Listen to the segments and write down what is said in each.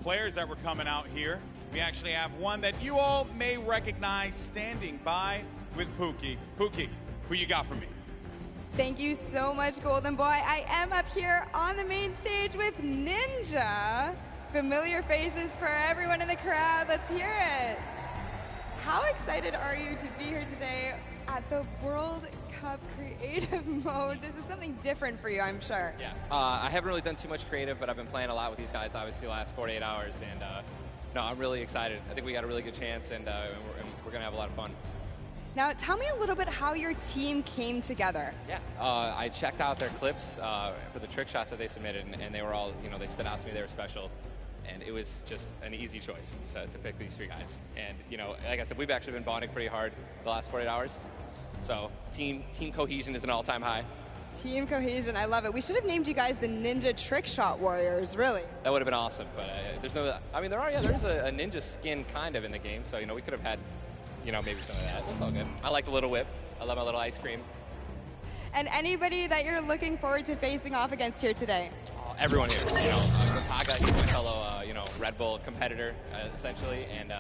players that were coming out here. We actually have one that you all may recognize standing by with Pookie. Pookie, who you got for me? Thank you so much, Golden Boy. I am up here on the main stage with Ninja. Familiar faces for everyone in the crowd. Let's hear it. How excited are you to be here today at the World Cup Creative Mode? This is something different for you, I'm sure. Yeah, I haven't really done too much creative, but I've been playing a lot with these guys, obviously, the last 48 hours. And no, I'm really excited. I think we got a really good chance, and we're going to have a lot of fun. Now, tell me a little bit how your team came together. Yeah, I checked out their clips for the trick shots that they submitted, and they were all, they stood out to me. They were special, and it was just an easy choice to pick these three guys. And, like I said, we've actually been bonding pretty hard the last 48 hours. So team cohesion is an all-time high. Team cohesion, I love it. We should have named you guys the Ninja Trick Shot Warriors, really. That would have been awesome, but there's no, there's a ninja skin kind of in the game, so, we could have had, maybe some of that. It's all good. I like the little whip. I love my little ice cream. And anybody that you're looking forward to facing off against here today? Everyone here. Saga, he's my fellow, Red Bull competitor, essentially, and,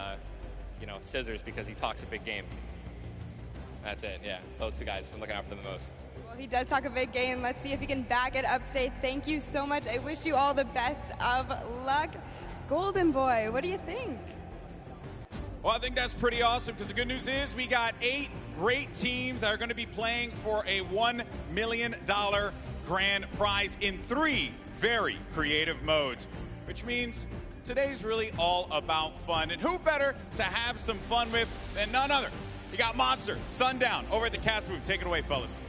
Scissors because he talks a big game. That's it, yeah. Those two guys I'm looking out for them the most. Well, he does talk a big game. Let's see if he can back it up today. Thank you so much. I wish you all the best of luck. Golden Boy, what do you think? Well, I think that's pretty awesome because the good news is we got 8 great teams that are going to be playing for a $1 million grand prize in 3 very creative modes, which means today's really all about fun. And who better to have some fun with than none other? You got Monster, Sundown, over at the cast booth. Take it away, fellas.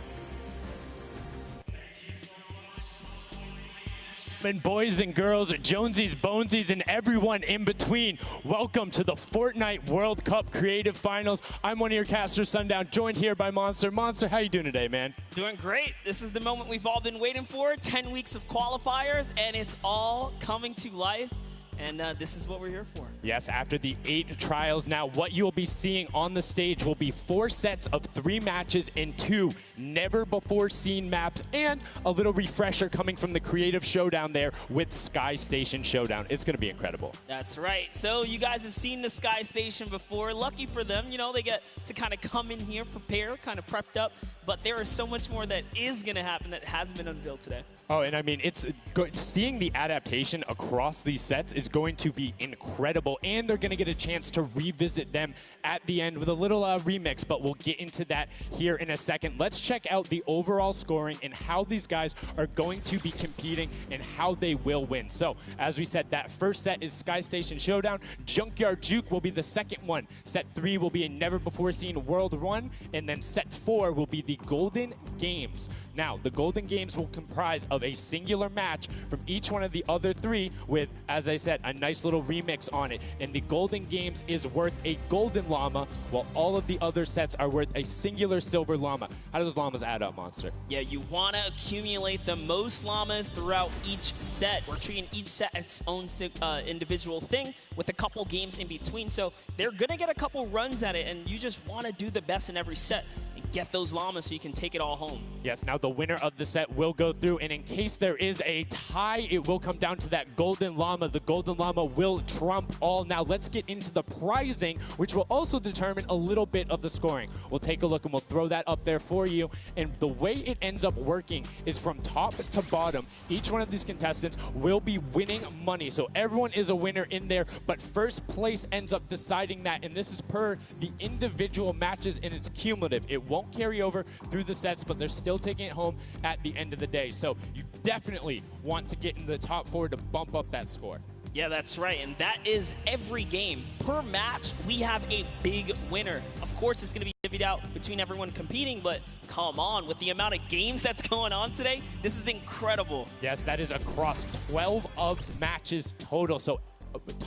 And boys and girls, Jonesies, Bonesies, and everyone in between, welcome to the Fortnite World Cup Creative Finals. I'm one of your casters, Sundown, joined here by Monster. Monster, how you doing today, man? Doing great. This is the moment we've all been waiting for, 10 weeks of qualifiers, and it's all coming to life. And this is what we're here for. Yes, after the 8 trials, now what you will be seeing on the stage will be 4 sets of 3 matches in 2 never-before-seen maps, and a little refresher coming from the Creative Showdown there with Sky Station Showdown. It's going to be incredible. That's right. So you guys have seen the Sky Station before. Lucky for them, they get to kind of come in here, prepare, kind of prepped up. But there is so much more that is going to happen that hasn't been unveiled today. Oh, and I mean, it's good. Seeing the adaptation across these sets is going to be incredible, and they're going to get a chance to revisit them at the end with a little remix, but we'll get into that here in a second. Let's check out the overall scoring and how these guys are going to be competing and how they will win. So, as we said, that first set is Sky Station Showdown. Junkyard Juke will be the second one. Set 3 will be a never-before-seen World 1, and then set 4 will be the Golden Games. Now, the Golden Games will comprise of a singular match from each one of the other 3 with, as I said, a nice little remix on it. And the Golden Games is worth a golden llama, while all of the other sets are worth a singular silver llama. How do those llamas add up, Monster? Yeah, you want to accumulate the most llamas throughout each set. We're treating each set as its own individual thing with a couple games in between. So they're going to get a couple runs at it, and you just want to do the best in every set and get those llamas so you can take it all home. Yes, now the winner of the set will go through, and in case there is a tie, it will come down to that golden llama. The golden llama will trump all. Now let's get into the prizing, which will also determine a little bit of the scoring. We'll take a look and we'll throw that up there for you. And the way it ends up working is from top to bottom. Each one of these contestants will be winning money. So everyone is a winner in there, but first place ends up deciding that. And this is per the individual matches, and it's cumulative. It won't carry over through the sets, but they're still taking it home at the end of the day. So you definitely want to get in the top 4 to bump up that score. Yeah, that's right, and that is every game. Per match, we have a big winner. Of course, it's going to be divvied out between everyone competing, but come on, with the amount of games that's going on today, this is incredible. Yes, that is across 12 of matches total. So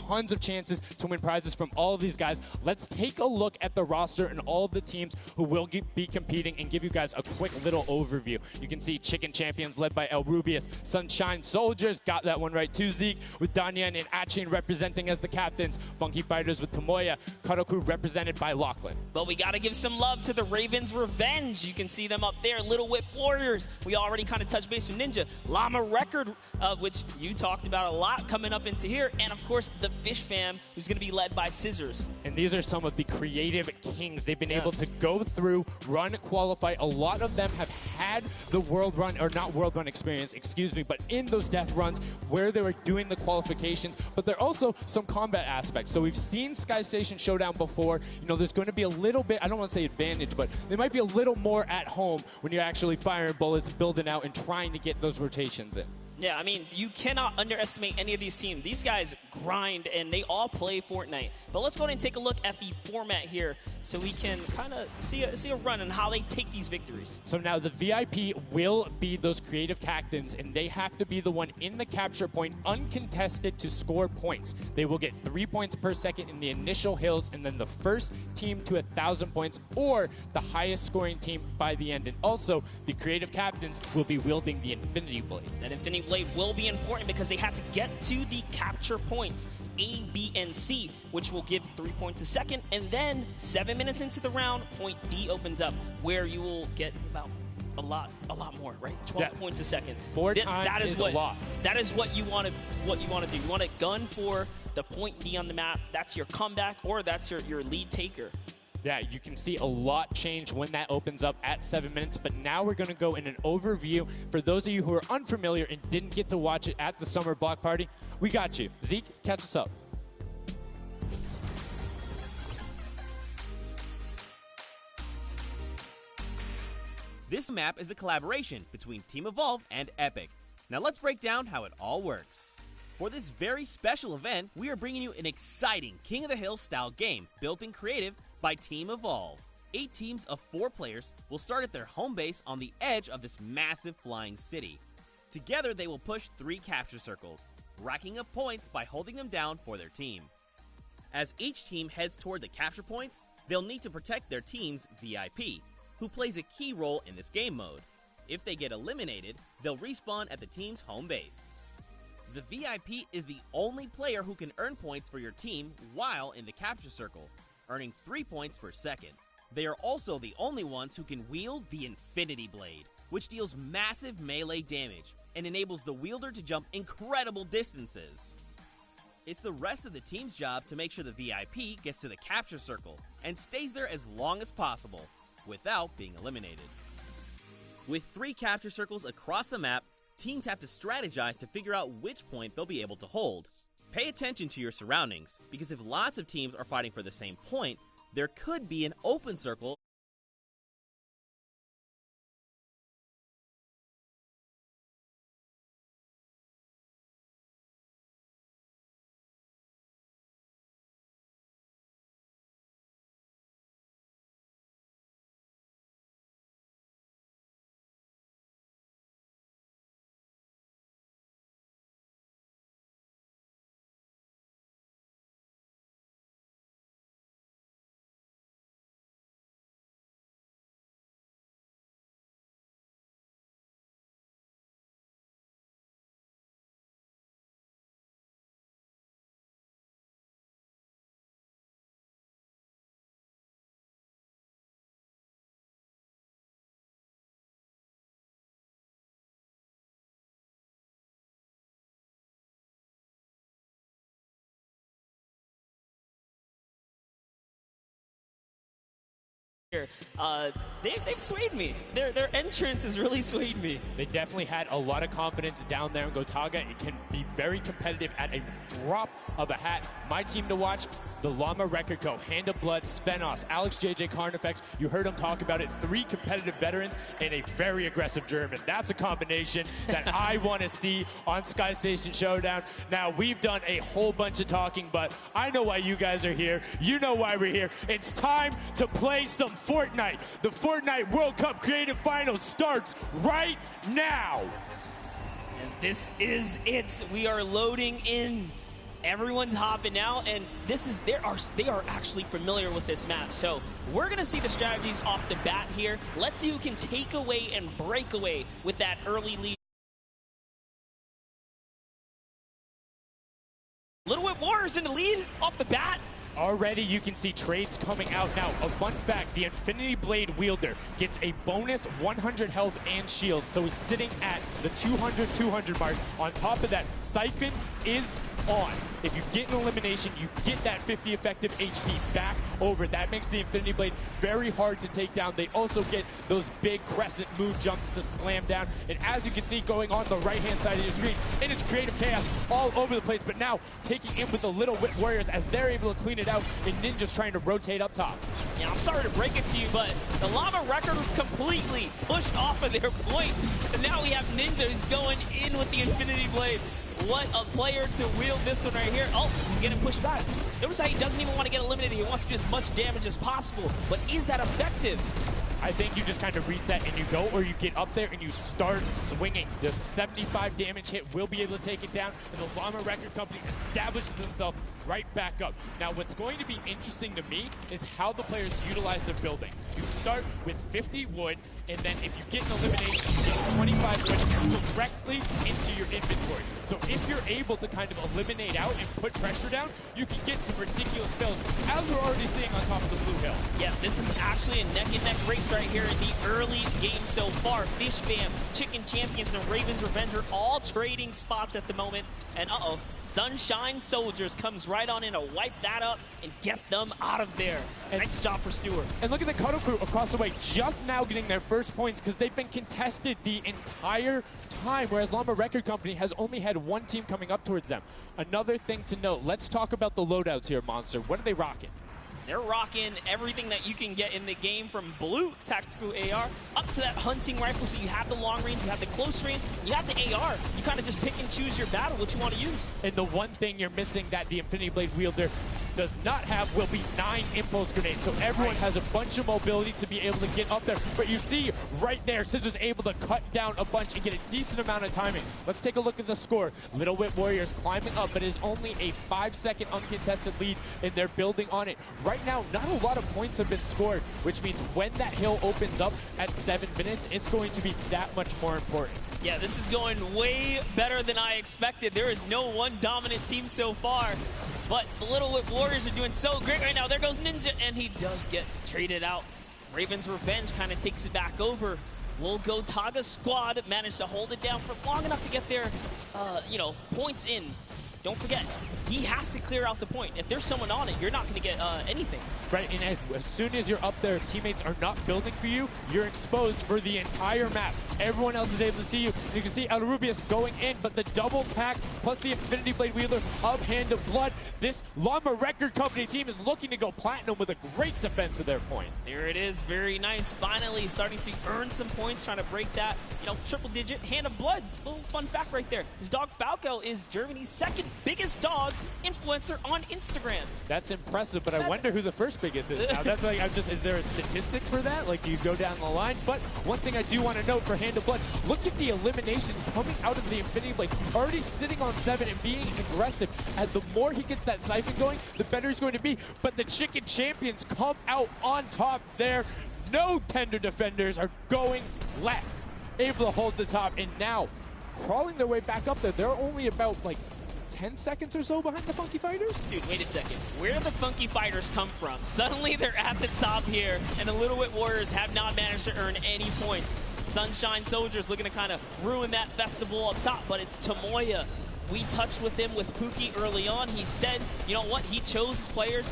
tons of chances to win prizes from all of these guys. Let's take a look at the roster and all of the teams who will be competing and give you guys a quick little overview. You can see Chicken Champions led by El Rubius, Sunshine Soldiers, got that one right too, Zeke, with Danyan and Achin representing as the captains, Funky Fighters with Tomoya, Karoku represented by Lachlan. But we got to give some love to the Ravens Revenge. You can see them up there, Little Whip Warriors. We already kind of touched base with Ninja. Llama Record, which you talked about a lot coming up into here. And of course, the Fish Fam, who's going to be led by Scissors. And these are some of the creative kings. They've been able to go through, run, qualify. A lot of them have had the world run, or not world run experience, excuse me, but in those death runs where they were doing the qualifications. But there are also some combat aspects. So we've seen Sky Station Showdown before. You know, there's going to be a little bit, I don't want to say advantage, but they might be a little more at home when you're actually firing bullets, building out, and trying to get those rotations in. Yeah, I mean, you cannot underestimate any of these teams. These guys grind, and they all play Fortnite. But let's go ahead and take a look at the format here so we can kind of see a run on how they take these victories. So now the VIP will be those creative captains, and they have to be the one in the capture point uncontested to score points. They will get 3 points per second in the initial hills, and then the first team to 1,000 points, or the highest scoring team by the end. And also, the creative captains will be wielding the Infinity Blade. That Infinity Blade will be important because they had to get to the capture points A, B, and C, which will give 3 points a second, and then 7 minutes into the round, point D opens up, where you will get about a lot more, right? 12 points a second. Four times is a lot. That is what you want to do. You want to gun for the point D on the map. That's your comeback, or that's your lead taker. Yeah, you can see a lot change when that opens up at 7 minutes, but now we're going to go in an overview. For those of you who are unfamiliar and didn't get to watch it at the Summer Block Party, we got you. Zeke, catch us up. This map is a collaboration between Team Evolve and Epic. Now let's break down how it all works. For this very special event, we are bringing you an exciting King of the Hill style game built in creative by Team Evolve. 8 teams of 4 players will start at their home base on the edge of this massive flying city. Together they will push 3 capture circles, racking up points by holding them down for their team. As each team heads toward the capture points, they'll need to protect their team's VIP, who plays a key role in this game mode. If they get eliminated, they'll respawn at the team's home base. The VIP is the only player who can earn points for your team while in the capture circle, earning 3 points per second. They are also the only ones who can wield the Infinity Blade, which deals massive melee damage and enables the wielder to jump incredible distances. It's the rest of the team's job to make sure the VIP gets to the capture circle and stays there as long as possible without being eliminated. With 3 capture circles across the map, teams have to strategize to figure out which point they'll be able to hold. Pay attention to your surroundings, because if lots of teams are fighting for the same point, there could be an open circle they've swayed me. Their entrance has really swayed me. They definitely had a lot of confidence down there in Gotaga. It can be very competitive at a drop of a hat. My team to watch, the Llama Record Co., Hand of Blood, Spenos, Alex JJ Carnifex. You heard him talk about it. 3 competitive veterans and a very aggressive German. That's a combination that I want to see on Sky Station Showdown. Now, we've done a whole bunch of talking, but I know why you guys are here. You know why we're here. It's time to play some Fortnite. The Fortnite World Cup Creative Finals starts right now. And this is it. We are loading in Everyone's hopping out, and they are actually familiar with this map. So we're gonna see the strategies off the bat here. Let's see who can take away and break away with that early lead. Little Whip Warriors in the lead off the bat. Already you can see trades coming out now. A fun fact, the Infinity Blade wielder gets a bonus 100 health and shield, so he's sitting at the 200 mark. On top of that, Siphon is on. If you get an elimination, you get that 50 effective HP back over. That makes the Infinity Blade very hard to take down. They also get those big crescent move jumps to slam down. And as you can see going on the right-hand side of your screen, it is creative chaos all over the place. But now taking in with the Little Whip Warriors as they're able to clean it out, and Ninja's trying to rotate up top. Yeah, I'm sorry to break it to you, but the Llama Record was completely pushed off of their point. And now we have Ninja who's going in with the Infinity Blade. What a player to wield this one right here. Oh, he's getting pushed back. Notice how he doesn't even want to get eliminated. He wants to do as much damage as possible. But is that effective? I think you just kind of reset and you go, or you get up there and you start swinging. The 75 damage hit will be able to take it down, and the Llama Record Company establishes himself right back up. Now, what's going to be interesting to me is how the players utilize their building. You start with 50 wood, and then if you get an elimination, you get 25 wood directly into your inventory. So if you're able to kind of eliminate out and put pressure down, you can get some ridiculous builds, as we're already seeing on top of the Blue Hill. Yeah, this is actually a neck-and-neck race right here in the early game so far. Fish Fam, Chicken Champions, and Raven's Revenge are all trading spots at the moment. And Sunshine Soldiers comes right on in to wipe that up and get them out of there. And nice job for Stewart. And look at the Cuddle Crew across the way, just now getting their first points because they've been contested the entire time, whereas Llama Record Company has only had one team coming up towards them. Another thing to note, let's talk about the loadouts here, Monster. What are they rocking? They're rocking everything that you can get in the game, from blue tactical AR up to that hunting rifle. So you have the long range, you have the close range, you have the AR. You kind of just pick and choose your battle, what you want to use. And the one thing you're missing that the Infinity Blade wielder does not have will be 9 impulse grenades. So everyone has a bunch of mobility to be able to get up there. But you see right there, Scissors able to cut down a bunch and get a decent amount of timing. Let's take a look at the score. Little Whip Warriors climbing up, but it is only a 5-second uncontested lead, and they're building on it. Right now, not a lot of points have been scored, which means when that hill opens up at 7 minutes, it's going to be that much more important. Yeah, this is going way better than I expected. There is no one dominant team so far, but the Little Whip Warriors are doing so great right now. There goes Ninja, and he does get traded out. Raven's Revenge kind of takes it back over. Will Go Taga's squad managed to hold it down for long enough to get their, points in. Don't forget, he has to clear out the point. If there's someone on it, you're not going to get anything. Right, and as soon as you're up there, teammates are not building for you, you're exposed for the entire map. Everyone else is able to see you. You can see El Rubius going in, but the double pack plus the Infinity Blade wielder of Hand of Blood. This Llama Record Company team is looking to go platinum with a great defense of their point. There it is, very nice. Finally starting to earn some points, trying to break that, triple digit. Hand of Blood, little fun fact right there. His dog Falco is Germany's second biggest dog influencer on Instagram. That's impressive, but I wonder who the first biggest is now. That's like, is there a statistic for that? Like, do you go down the line? But one thing I do want to note for Hand of Blood, look at the eliminations coming out of the Infinity Blade, already sitting on 7 and being aggressive. As the more he gets that siphon going, the better he's going to be. But the Chicken Champions come out on top there. No tender defenders are going left, able to hold the top, and now crawling their way back up there. They're only about like 10 seconds or so behind the Funky Fighters? Dude, wait a second. Where did the Funky Fighters come from? Suddenly they're at the top here, and the Little Whip Warriors have not managed to earn any points. Sunshine Soldiers looking to kind of ruin that festival up top, but it's Tomoya. We touched with him with Pookie early on. He said, you know what, he chose his players,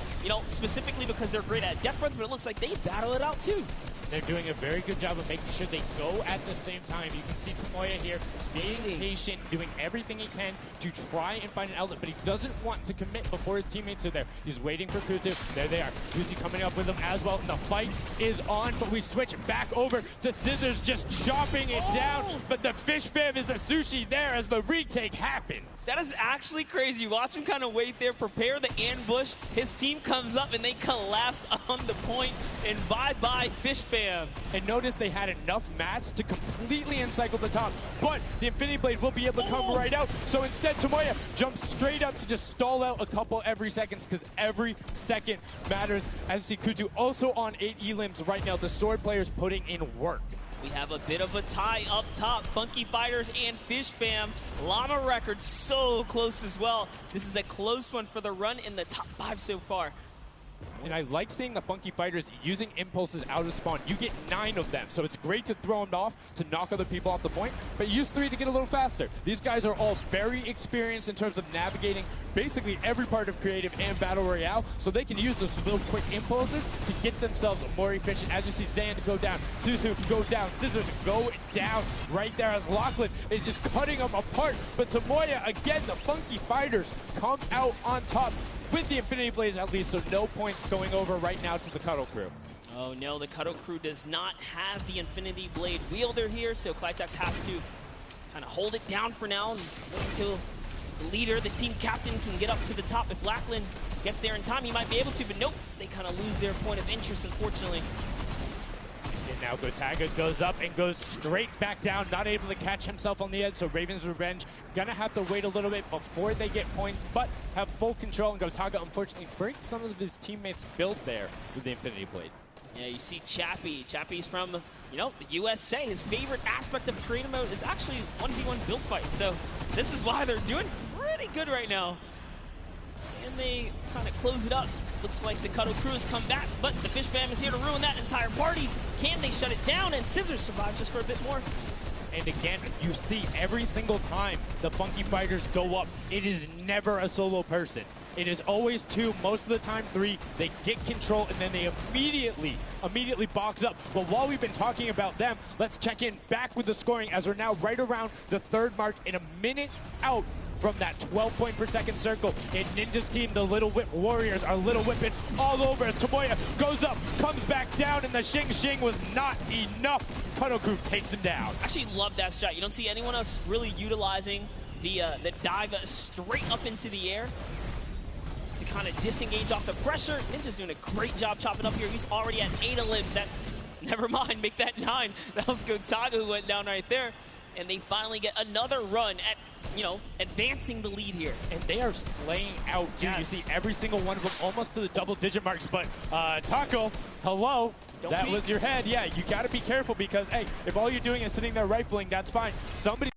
specifically because they're great at depth runs, but it looks like they battle it out too. They're doing a very good job of making sure they go at the same time. You can see Tomoya here being patient, doing everything he can to try and find an outlet, but he doesn't want to commit before his teammates are there. He's waiting for Kutu. There they are. Kutu coming up with them as well. The fight is on, but we switch back over to Scissors just chopping it down, but the Fish Fam is a sushi there as the retake happens. That is actually crazy. Watch him kind of wait there, prepare the ambush. His team comes up and they collapse on the point, and bye-bye Fish Fam. Tomoya. And notice they had enough mats to completely encircle the top, but the Infinity Blade will be able to come right out. So instead, Tomoya jumps straight up to just stall out a couple every seconds, because every second matters. As you see Kutu also on 8 elims right now. The sword players putting in work. We have a bit of a tie up top. Funky Fighters and Fish Fam. Llama Records so close as well. This is a close one for the run in the top 5 so far. And I like seeing the Funky Fighters using impulses out of spawn. You get 9 of them, so it's great to throw them off to knock other people off the point, but use 3 to get a little faster. These guys are all very experienced in terms of navigating basically every part of creative and battle royale, so they can use those little quick impulses to get themselves more efficient. As you see Zand go down, Suzu go down, Scissors go down right there as Lachlan is just cutting them apart. But Tomoya, again, the Funky Fighters come out on top with the Infinity Blades at least, so no points going over right now to the Cuddle Crew. Oh no, the Cuddle Crew does not have the Infinity Blade wielder here, so Clytex has to kind of hold it down for now and wait until the leader, the team captain, can get up to the top. If Lachlan gets there in time, he might be able to, but nope, they kind of lose their point of interest, unfortunately. And now Gotaga goes up and goes straight back down, not able to catch himself on the edge, so Raven's Revenge gonna have to wait a little bit before they get points, but have full control, and Gotaga unfortunately breaks some of his teammates' build there with the Infinity Blade. Yeah, you see Chappie. Chappie's from, you know, the USA. His favorite aspect of creative mode is actually 1v1 build fights, so this is why they're doing pretty good right now. And they kind of close it up. Looks like the Cuddle Crew has come back, but the Fish Fam is here to ruin that entire party. Can they shut it down? And Scissors survives just for a bit more. And again, you see every single time the Funky Fighters go up, it is never a solo person. It is always 2, most of the time 3. They get control and then they immediately box up. But while we've been talking about them, let's check in back with the scoring as we're now right around the 3rd mark and a minute out from that 12 point per second circle. And Ninja's team, the Little Whip Warriors, are Little Whipping all over as Tomoya goes up, comes back down, and the Xing Xing was not enough. Cuddle Crew takes him down. I actually love that strat. You don't see anyone else really utilizing the dive straight up into the air to kind of disengage off the pressure. Ninja's doing a great job chopping up here. He's already at 8 elims. That, never mind, make that 9. That was Gotaga who went down right there. And they finally get another run at, you know, advancing the lead here. And they are slaying out, too. Yes. You see every single one of them almost to the double-digit marks. But Taco, hello. That was your head. Yeah, you got to be careful because, hey, if all you're doing is sitting there rifling, that's fine. Somebody...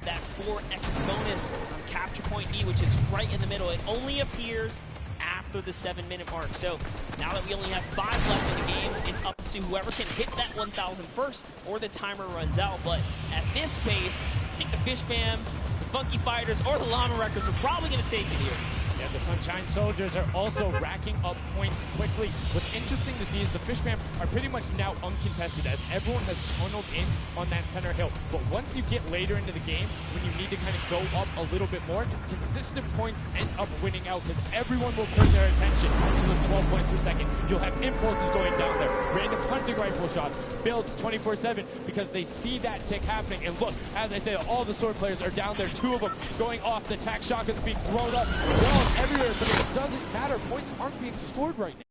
That 4x bonus on capture point D, which is right in the middle. It only appears after the 7-minute mark. So now that we only have 5 left in the game, it's up to whoever can hit that 1,000 first or the timer runs out. But at this pace, I think the Fish Fam, the Funky Fighters, or the Llama Records are probably going to take it here. Yeah, the Sunshine Soldiers are also racking up points quickly. What's interesting to see is the Fishman are pretty much now uncontested as everyone has tunneled in on that center hill. But once you get later into the game, when you need to kind of go up a little bit more, consistent points end up winning out because everyone will turn their attention to the 12 points per second. You'll have impulses going down there, random hunting rifle shots, builds 24/7 because they see that tick happening. And look, as I said, all the sword players are down there, 2 of them going off, the tac shotguns being thrown up. They're all everywhere, but it doesn't matter. Points aren't being scored right now.